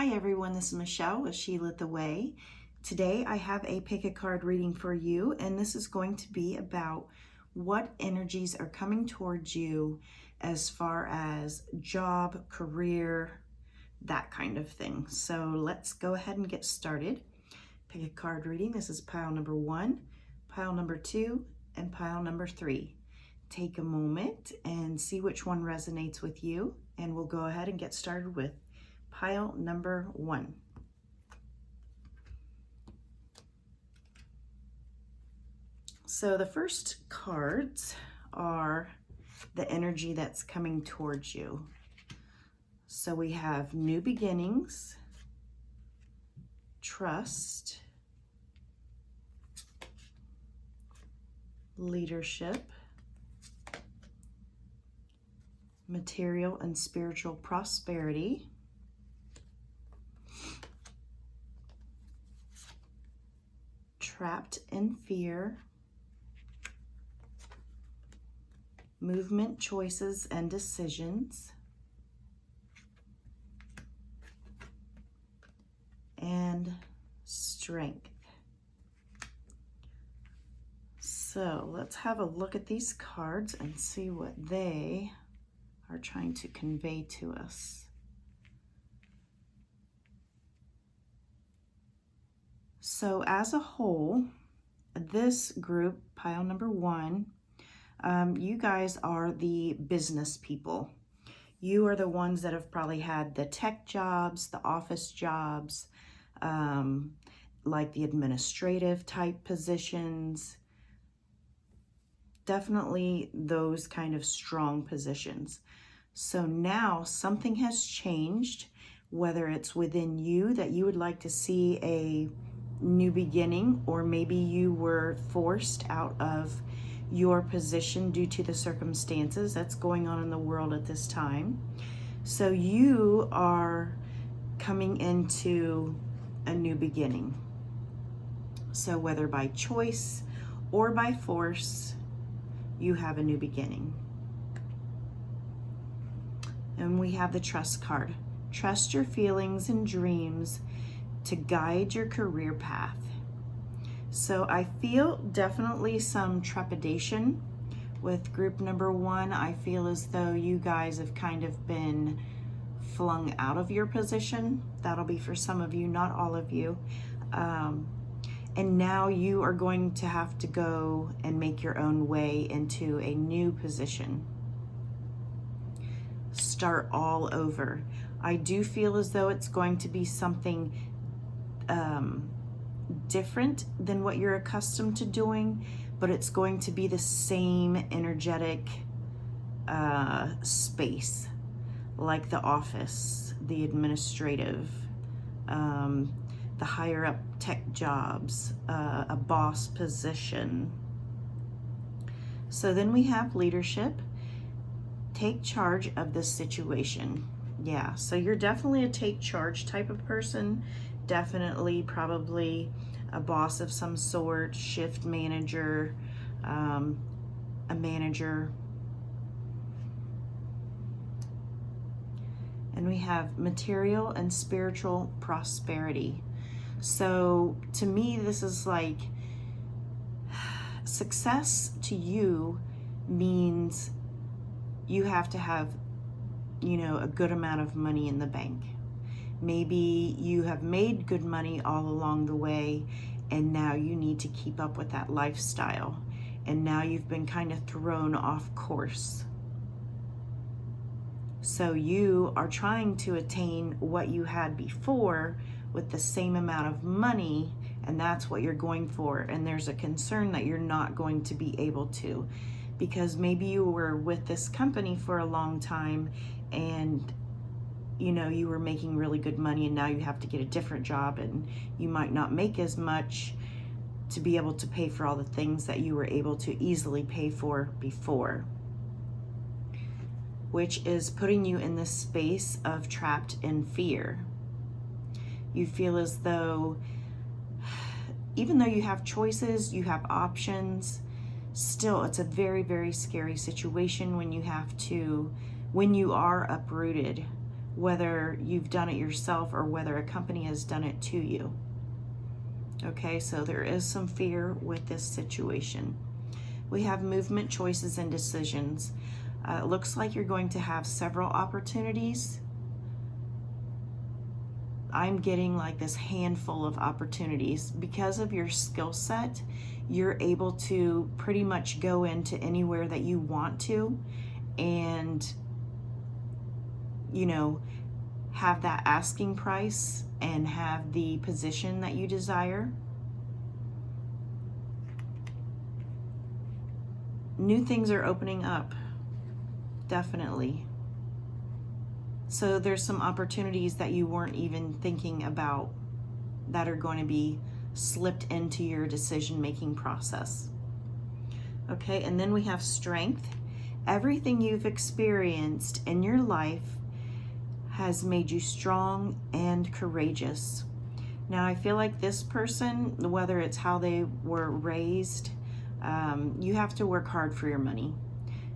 Hi everyone, this is Michelle with She Lit the Way. Today I have a pick a card reading for you, and this is going to be about what energies are coming towards you as far as job, career, that kind of thing. So let's go ahead and get started. Pick a card reading. This is pile number 1, pile number 2, and pile number 3. Take a moment and see which one resonates with you, and we'll go ahead and get started with pile number 1. So the first cards are the energy that's coming towards you. So we have new beginnings, trust, leadership, material and spiritual prosperity, trapped in fear, movement, choices, and decisions, and strength. So let's have a look at these cards and see what they are trying to convey to us. So as a whole, this group, pile number 1, you guys are the business people. You are the ones that have probably had the tech jobs, the office jobs, like the administrative type positions. Definitely those kind of strong positions. So now something has changed, whether it's within you that you would like to see a new beginning, or maybe you were forced out of your position due to the circumstances that's going on in the world at this time. So you are coming into a new beginning. So whether by choice or by force, you have a new beginning. And we have the trust card. Trust your feelings and dreams to guide your career path. So I feel definitely some trepidation with group number 1. I feel as though you guys have kind of been flung out of your position. That'll be for some of you, not all of you. And now you are going to have to go and make your own way into a new position. Start all over. I do feel as though it's going to be something different than what you're accustomed to doing, but it's going to be the same energetic space, like the office, the administrative, the higher up tech jobs, a boss position. So then we have leadership. Take charge of this situation. Yeah, so you're definitely a take charge type of person. Definitely probably a boss of some sort, shift manager, a manager. And we have material and spiritual prosperity. So to me, this is like success to you means you have to have, a good amount of money in the bank. Maybe you have made good money all along the way, and now you need to keep up with that lifestyle. And now you've been kind of thrown off course. So you are trying to attain what you had before with the same amount of money, and that's what you're going for. And there's a concern that you're not going to be able to, because maybe you were with this company for a long time and you were making really good money, and now you have to get a different job, and you might not make as much to be able to pay for all the things that you were able to easily pay for before, which is putting you in this space of trapped in fear. You feel as though, even though you have choices, you have options, still it's a very, very scary situation when you are uprooted whether you've done it yourself or whether a company has done it to you. Okay, so there is some fear with this situation. We have movement, choices, and decisions. It looks like you're going to have several opportunities. I'm getting like this handful of opportunities. Because of your skill set, you're able to pretty much go into anywhere that you want to and, you know, have that asking price and have the position that you desire. New things are opening up, definitely. So there's some opportunities that you weren't even thinking about that are going to be slipped into your decision-making process. Okay, and then we have strength. Everything you've experienced in your life has made you strong and courageous. Now, I feel like this person, whether it's how they were raised, you have to work hard for your money.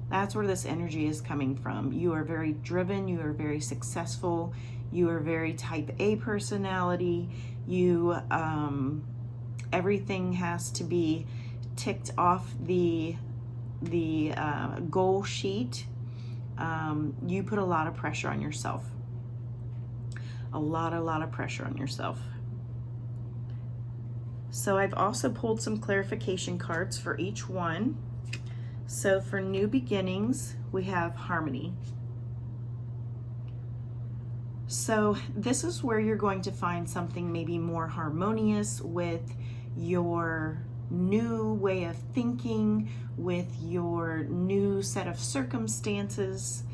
That's where this energy is coming from. You are very driven, you are very successful, you are very type A personality, you, everything has to be ticked off the goal sheet. You put a lot of pressure on yourself. A lot of pressure on yourself. So I've also pulled some clarification cards for each one. So for new beginnings, we have harmony. So this is where you're going to find something maybe more harmonious with your new way of thinking, with your new set of circumstances.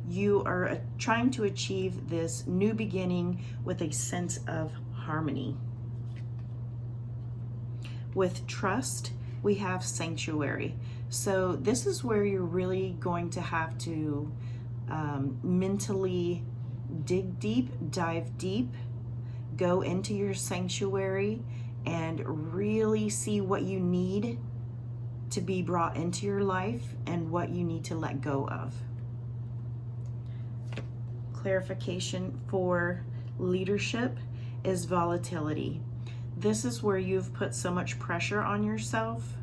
You are trying to achieve this new beginning with a sense of harmony. With trust, we have sanctuary. So this is where you're really going to have to mentally dig deep, dive deep, go into your sanctuary and really see what you need to be brought into your life and what you need to let go of. Clarification for leadership is volatility. This is where you've put so much pressure on yourself,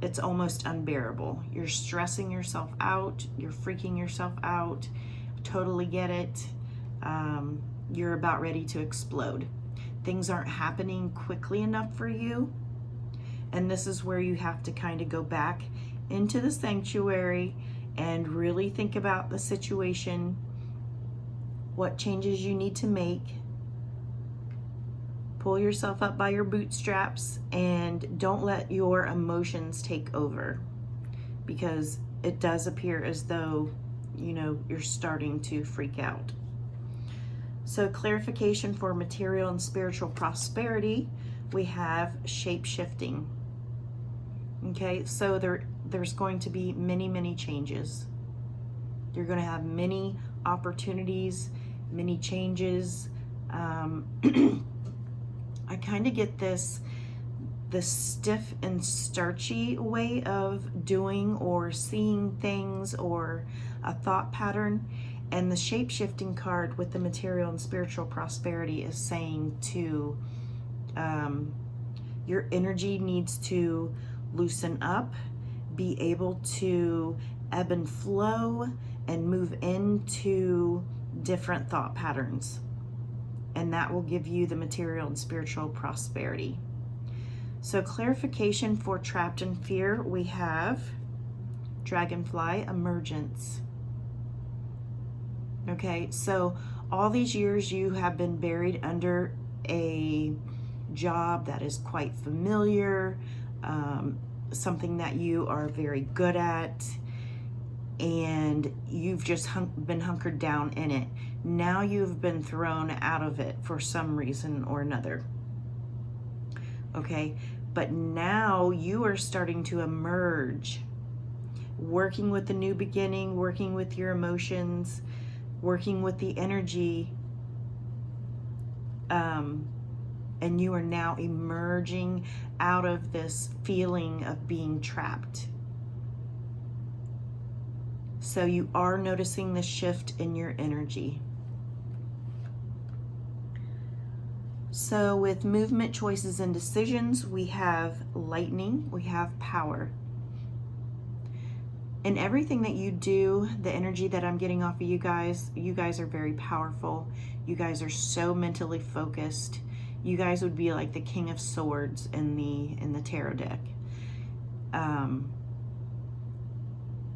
it's almost unbearable. You're stressing yourself out, you're freaking yourself out, totally get it. You're about ready to explode. Things aren't happening quickly enough for you. And this is where you have to kind of go back into the sanctuary and really think about the situation, what changes you need to make. Pull yourself up by your bootstraps and don't let your emotions take over, because it does appear as though, you know, you're starting to freak out. So clarification for material and spiritual prosperity, we have shape-shifting. Okay, so there's going to be many changes. You're going to have many opportunities, many changes. I kind of get this stiff and starchy way of doing or seeing things or a thought pattern. And the shape-shifting card with the material and spiritual prosperity is saying to your energy needs to loosen up, be able to ebb and flow and move into different thought patterns. And that will give you the material and spiritual prosperity. So clarification for trapped in fear, we have dragonfly emergence. Okay, so all these years you have been buried under a job that is quite familiar, something that you are very good at, and you've just been hunkered down in it. Now you've been thrown out of it for some reason or another. Okay, but now you are starting to emerge, working with the new beginning, working with your emotions, working with the energy, and you are now emerging out of this feeling of being trapped. So you are noticing the shift in your energy. So with movement, choices, and decisions, we have lightning, we have power. In everything that you do, the energy that I'm getting off of you guys are very powerful. You guys are so mentally focused. You guys would be like the King of Swords in the tarot deck.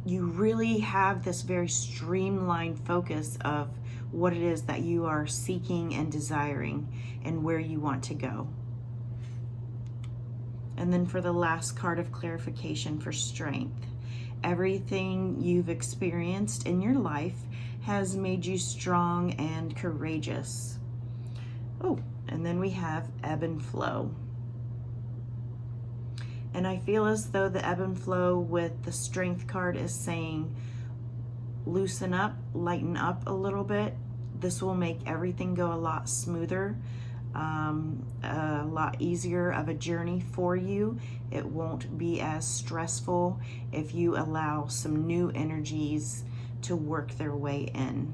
You really have this very streamlined focus of what it is that you are seeking and desiring and where you want to go. And then for the last card of clarification, for strength, everything you've experienced in your life has made you strong and courageous. Oh, and then we have ebb and flow. And I feel as though the ebb and flow with the strength card is saying, loosen up, lighten up a little bit. This will make everything go a lot smoother, a lot easier of a journey for you. It won't be as stressful if you allow some new energies to work their way in.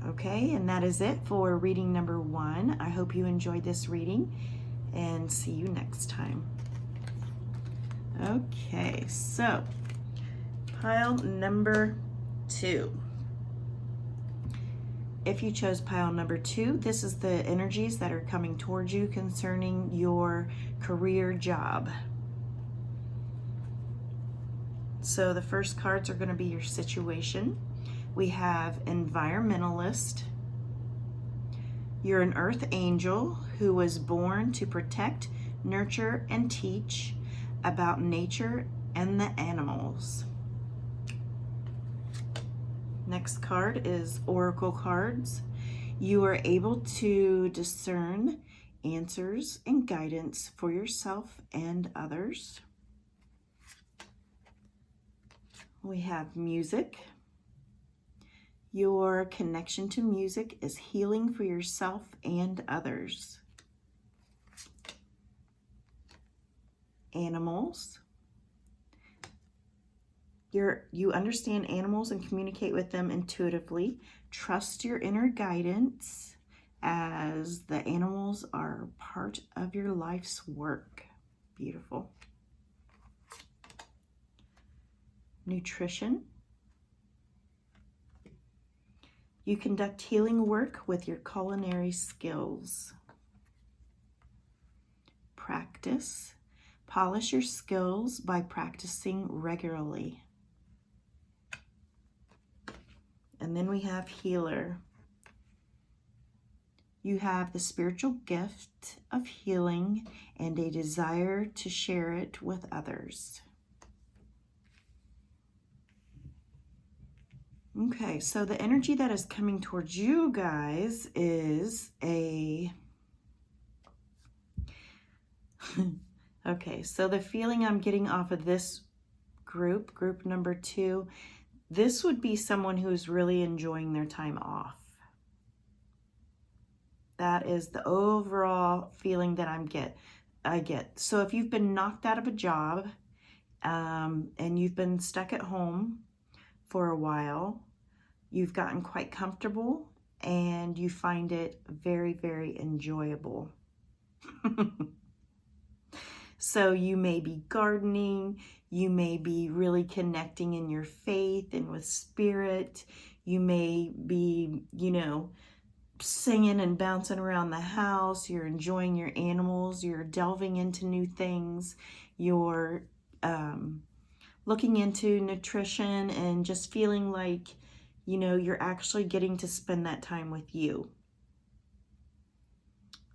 Okay, and that is it for reading number 1. I hope you enjoyed this reading, and see you next time. Okay, so pile number 2. If you chose pile number 2, this is the energies that are coming towards you concerning your career job. So the first cards are going to be your situation. We have environmentalist. You're an earth angel who was born to protect, nurture, and teach about nature and the animals. Next card is oracle cards. You are able to discern answers and guidance for yourself and others. We have music. Your connection to music is healing for yourself and others. Animals. You understand animals and communicate with them intuitively. Trust your inner guidance, as the animals are part of your life's work. Beautiful. Nutrition. You conduct healing work with your culinary skills. Practice. Polish your skills by practicing regularly. And then we have healer. You have the spiritual gift of healing and a desire to share it with others. Okay, so the energy that is coming towards you guys is a... Okay, so the feeling I'm getting off of this group number 2, this would be someone who's really enjoying their time off. That is the overall feeling that I get. So if you've been knocked out of a job and you've been stuck at home for a while, you've gotten quite comfortable and you find it very, very enjoyable. So you may be gardening, you may be really connecting in your faith and with spirit. You may be, singing and bouncing around the house. You're enjoying your animals. You're delving into new things. You're looking into nutrition and just feeling like, you're actually getting to spend that time with you.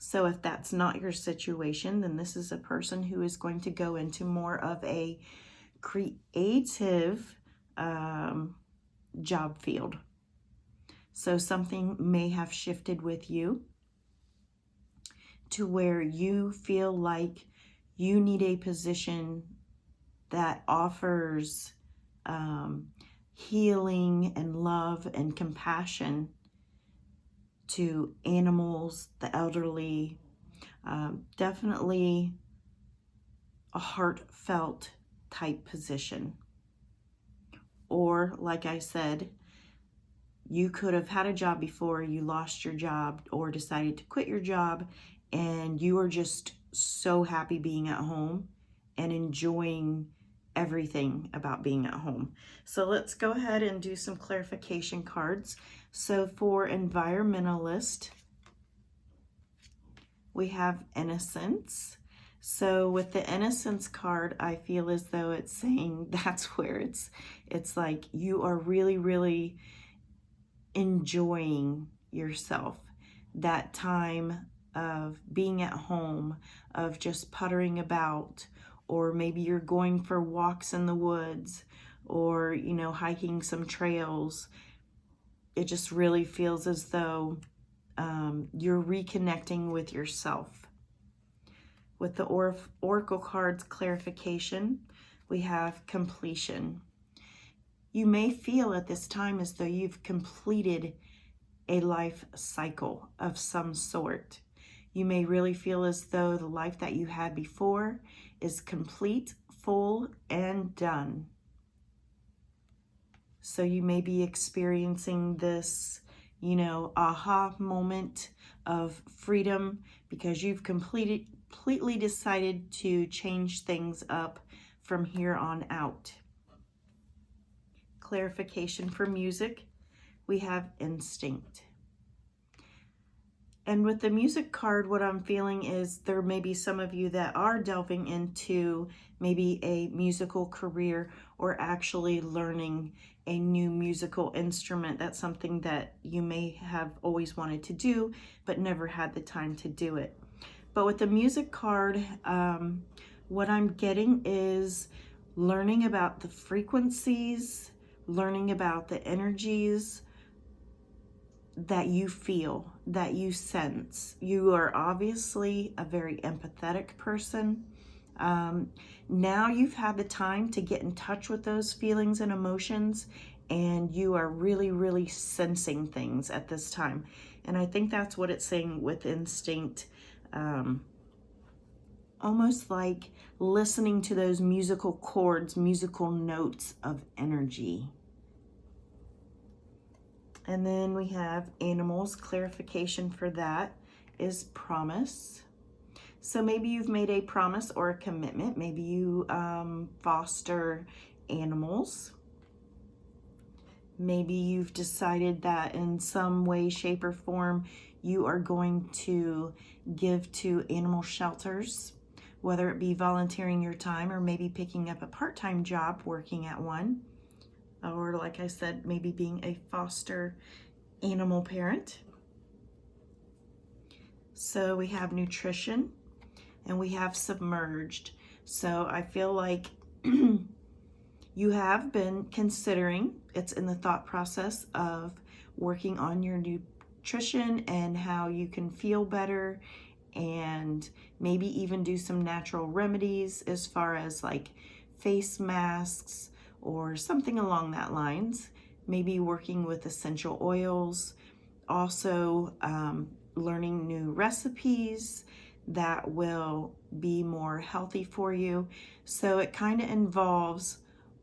So if that's not your situation, then this is a person who is going to go into more of a creative job field. So something may have shifted with you to where you feel like you need a position that offers healing and love and compassion to animals, the elderly, definitely a heartfelt type position. Or, like I said, You could have had a job before, you lost your job or decided to quit your job, and you are just so happy being at home and enjoying everything about being at home. So let's go ahead and do some clarification cards. So for environmentalist, we have innocence. So with the innocence card, I feel as though it's saying that's where it's like you are really enjoying yourself. That time of being at home, of just puttering about, or maybe you're going for walks in the woods, or hiking some trails. It just really feels as though you're reconnecting with yourself. With the Oracle cards clarification, we have completion. You may feel at this time as though you've completed a life cycle of some sort. You may really feel as though the life that you had before is complete, full, and done. So you may be experiencing this, aha moment of freedom because you've completely decided to change things up from here on out. Clarification for music, we have instinct. And with the music card, what I'm feeling is there may be some of you that are delving into maybe a musical career or actually learning a new musical instrument. That's something that you may have always wanted to do, but never had the time to do it. But with the music card, what I'm getting is learning about the frequencies, learning about the energies that you feel, that you sense. You are obviously a very empathetic person. Now you've had the time to get in touch with those feelings and emotions, and you are really sensing things at this time. And I think that's what it's saying with instinct. Almost like listening to those musical chords, musical notes of energy. And then we have animals. Clarification for that is promise. So maybe you've made a promise or a commitment. Maybe you foster animals. Maybe you've decided that in some way, shape, or form you are going to give to animal shelters, whether it be volunteering your time or maybe picking up a part-time job working at one. Or like I said, maybe being a foster animal parent. So we have nutrition and we have submerged. So I feel like you have been considering, it's in the thought process of working on your nutrition and how you can feel better, and maybe even do some natural remedies as far as like face masks or something along that lines. Maybe working with essential oils, also learning new recipes that will be more healthy for you. So it kind of involves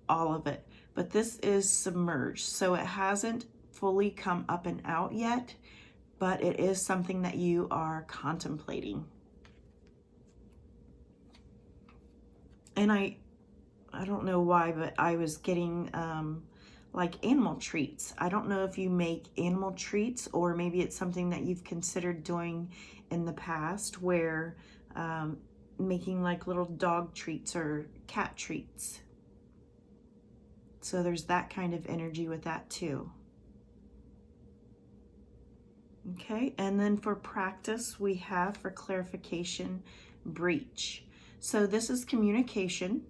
all of it, but this is submerged, so it hasn't fully come up and out yet, but it is something that you are contemplating. And I don't know why, but I was getting like animal treats. I don't know if you make animal treats, or maybe it's something that you've considered doing in the past, where making like little dog treats or cat treats. So there's that kind of energy with that too. Okay, and then for practice, we have for clarification, breach. So this is communication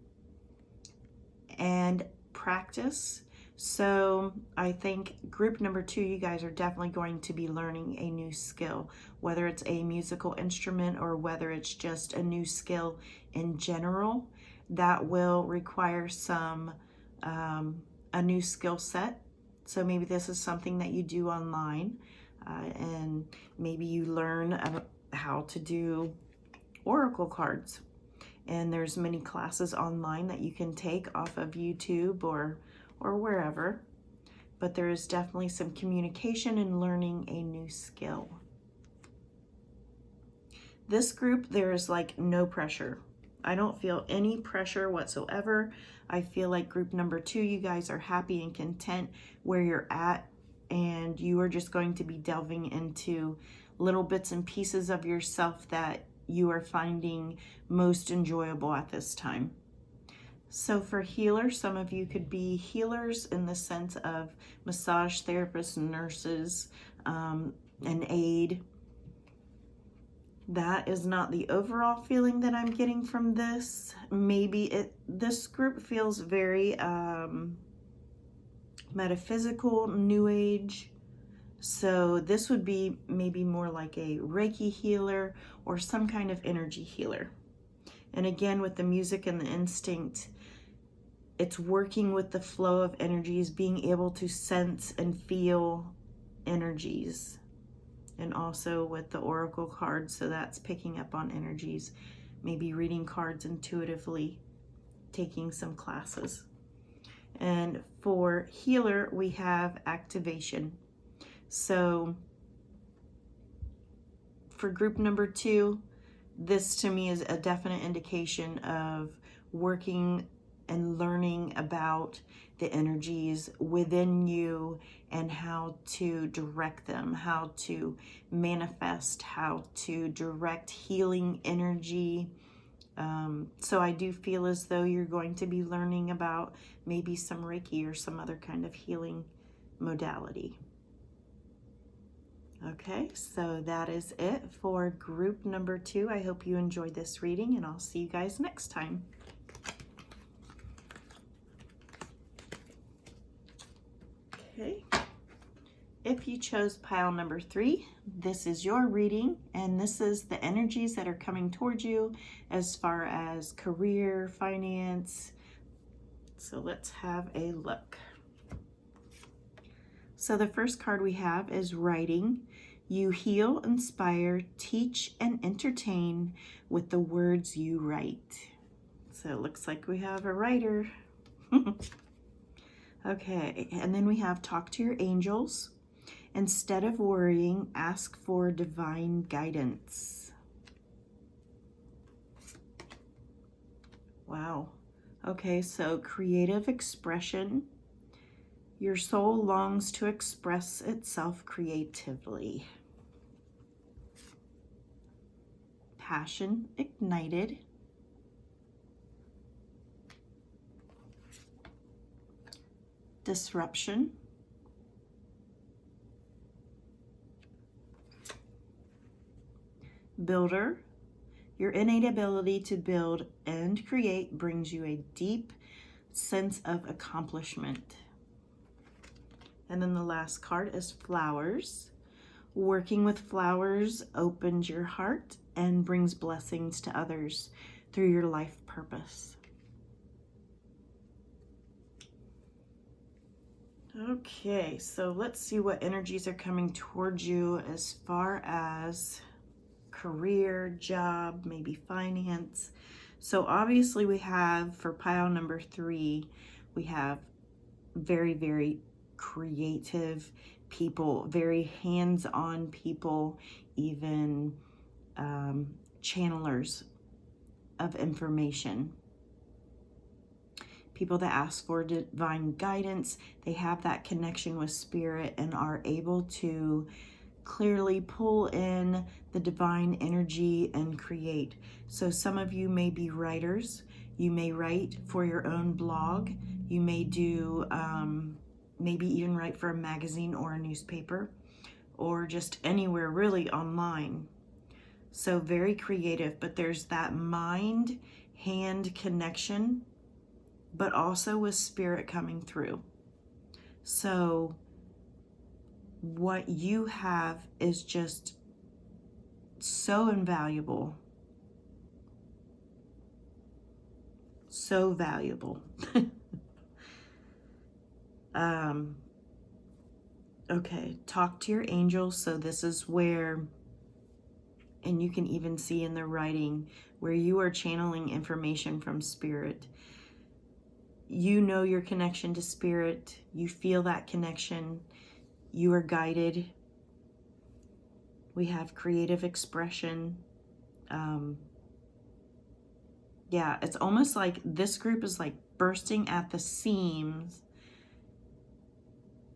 and practice. So I think group number 2, you guys are definitely going to be learning a new skill, whether it's a musical instrument or whether it's just a new skill in general that will require some a new skill set. So maybe this is something that you do online, and maybe you learn how to do oracle cards. And there's many classes online that you can take off of YouTube or wherever. but there is definitely some communication and learning a new skill. This group, there is like no pressure. I don't feel any pressure whatsoever. I feel like group number 2, you guys are happy and content where you're at, and you are just going to be delving into little bits and pieces of yourself that you are finding most enjoyable at this time. So for healers, some of you could be healers in the sense of massage therapists, nurses, an aide. That is not the overall feeling that I'm getting from this. Maybe this group feels very metaphysical, new age. So this would be maybe more like a Reiki healer or some kind of energy healer. And again, with the music and the instinct, it's working with the flow of energies, being able to sense and feel energies. And also with the oracle cards, so that's picking up on energies, maybe reading cards intuitively, taking some classes. And for healer, we have activation. So for group number 2, this to me is a definite indication of working and learning about the energies within you and how to direct them, how to manifest, how to direct healing energy. So I do feel as though you're going to be learning about maybe some Reiki or some other kind of healing modality. Okay, so that is it for group number 2. I hope you enjoyed this reading, and I'll see you guys next time. Okay, if you chose pile number 3, this is your reading, and this is the energies that are coming towards you as far as career, finance. So let's have a look. So the first card we have is writing. You heal, inspire, teach, and entertain with the words you write. So it looks like we have a writer. Okay, and then we have talk to your angels. Instead of worrying, ask for divine guidance. Wow. Okay, so creative expression. Your soul longs to express itself creatively. Passion ignited. Disruption. Builder. Your innate ability to build and create brings you a deep sense of accomplishment. And then the last card is flowers. Working with flowers opens your heart and brings blessings to others through your life purpose. Okay, so let's see what energies are coming towards you as far as career, job, maybe finance. So obviously we have, for pile number 3, we have very, very creative people, very hands-on people, even channelers of information. People that ask for divine guidance, they have that connection with spirit and are able to clearly pull in the divine energy and create. So some of you may be writers. You may write for your own blog. You may do maybe even write for a magazine or a newspaper, or just anywhere really online. So very creative, but there's that mind-hand connection, but also with spirit coming through. So what you have is just so invaluable, so valuable. Okay, talk to your angels. So this is where, and you can even see in the writing, where you are channeling information from spirit. You know your connection to spirit. You feel that connection. You are guided. We have creative expression. Yeah, it's almost like this group is like bursting at the seams.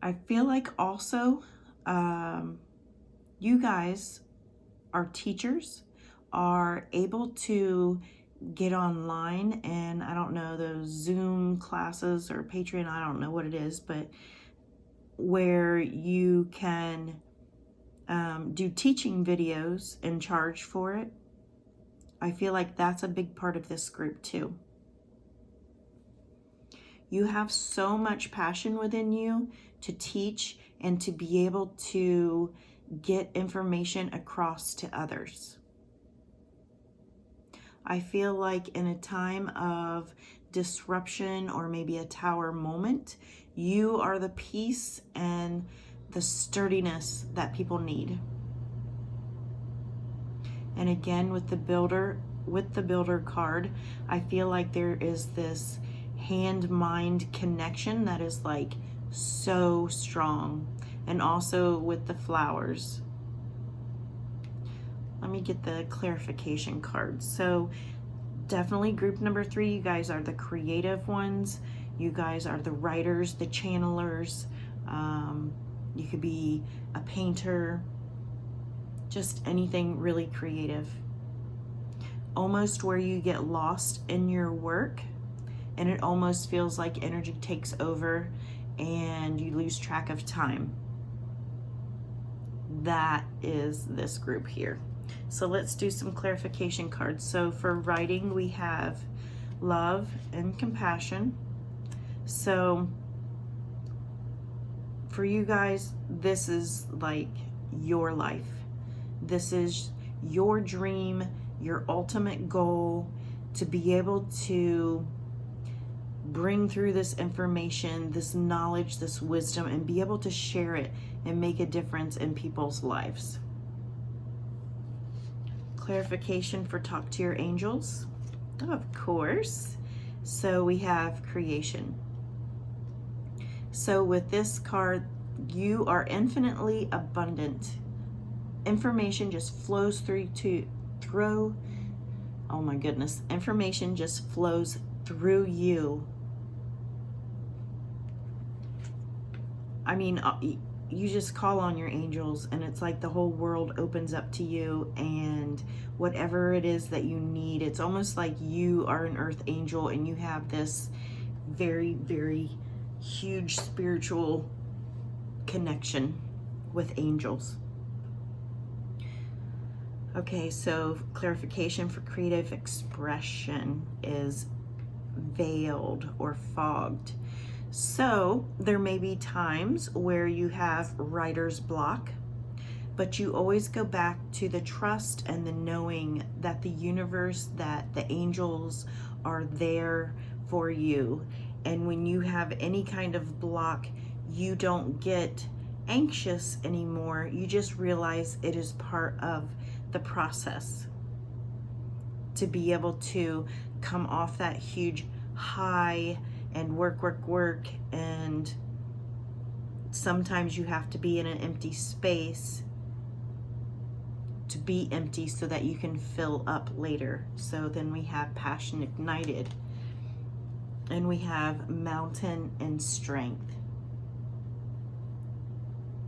I feel like also you guys are teachers, are able to get online, and I don't know, those Zoom classes or Patreon, I don't know what it is, but where you can do teaching videos and charge for it. I feel like that's a big part of this group too. You have so much passion within you to teach and to be able to get information across to others. I feel like in a time of disruption or maybe a tower moment, you are the peace and the sturdiness that people need. And again, with the builder card, I feel like there is this hand-mind connection that is like so strong. And also with the flowers. Let me get the clarification card. So definitely group number 3, you guys are the creative ones. You guys are the writers, the channelers. You could be a painter, just anything really creative. Almost where you get lost in your work and it almost feels like energy takes over and you lose track of time. That is this group here. So let's do some clarification cards. So for writing, we have love and compassion. So for you guys, this is like your life. This is your dream, your ultimate goal, to be able to bring through this information, this knowledge, this wisdom, and be able to share it and make a difference in people's lives. Clarification for talk to your angels, of course. So we have creation. So with this card, you are infinitely abundant. Information just flows oh my goodness, information just flows through you. I mean, you just call on your angels and it's like the whole world opens up to you, and whatever it is that you need, it's almost like you are an earth angel and you have this very, very huge spiritual connection with angels. Okay, so clarification for creative expression is veiled or fogged. So there may be times where you have writer's block, but you always go back to the trust and the knowing that the universe, that the angels are there for you. And when you have any kind of block, you don't get anxious anymore. You just realize it is part of the process to be able to come off that huge high and work, and sometimes you have to be in an empty space to be empty so that you can fill up later. So then we have passion ignited, and we have mountain and strength.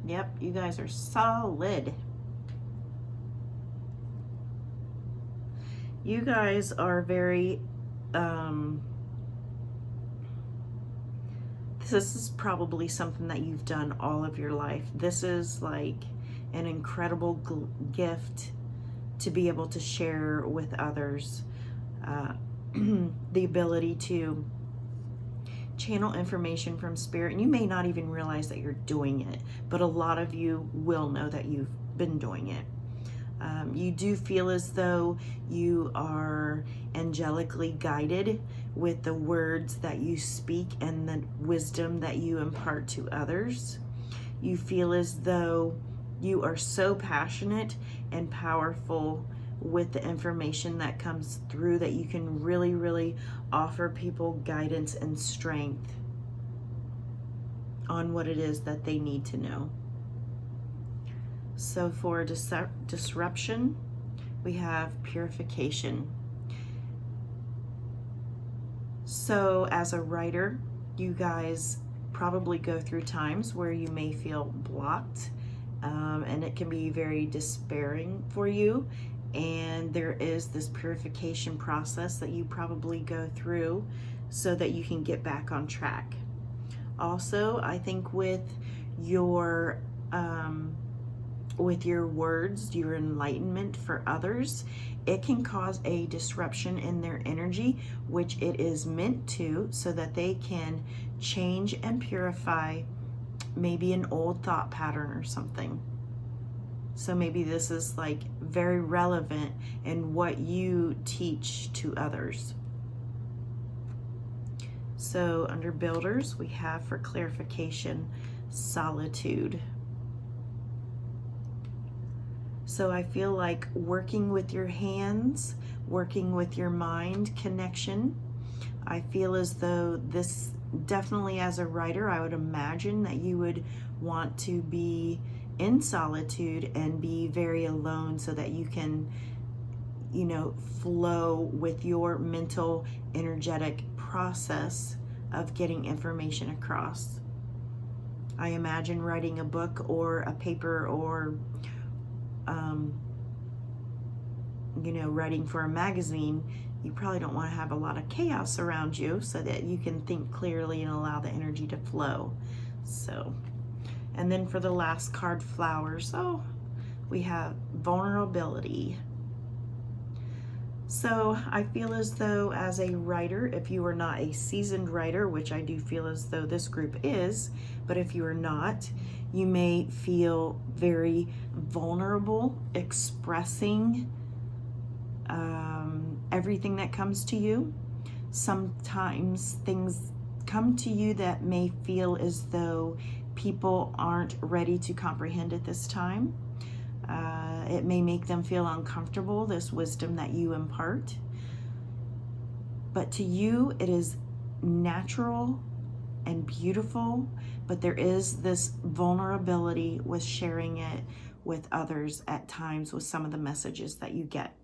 Yep, you guys are solid. You guys are very this is probably something that you've done all of your life. This is like an incredible gift to be able to share with others. The ability to channel information from spirit, and you may not even realize that you're doing it, but a lot of you will know that you've been doing it. You do feel as though you are angelically guided with the words that you speak and the wisdom that you impart to others. You feel as though you are so passionate and powerful with the information that comes through, that you can really, really offer people guidance and strength on what it is that they need to know. So for disruption, we have purification. So as a writer, you guys probably go through times where you may feel blocked, and it can be very despairing for you. And there is this purification process that you probably go through so that you can get back on track. Also, I think with your words, your enlightenment for others, it can cause a disruption in their energy, which it is meant to, so that they can change and purify maybe an old thought pattern or something. So maybe this is like very relevant in what you teach to others. So under builders, we have for clarification, solitude. So I feel like working with your hands, working with your mind connection. I feel as though this, definitely as a writer, I would imagine that you would want to be in solitude and be very alone so that you can, you know, flow with your mental, energetic process of getting information across. I imagine writing a book or a paper, or you know, writing for a magazine, you probably don't want to have a lot of chaos around you so that you can think clearly and allow the energy to flow. So, and then for the last card, flowers, oh, we have vulnerability. So I feel as though as a writer, if you are not a seasoned writer, which I do feel as though this group is, but if you are not, you may feel very vulnerable expressing everything that comes to you. Sometimes things come to you that may feel as though people aren't ready to comprehend at this time. It may make them feel uncomfortable, this wisdom that you impart. But to you, it is natural and beautiful, but there is this vulnerability with sharing it with others at times with some of the messages that you get.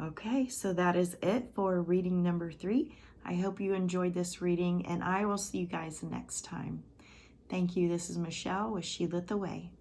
Okay, so that is it for reading number 3. I hope you enjoyed this reading, and I will see you guys next time. Thank you. This is Michelle with She Lit the Way.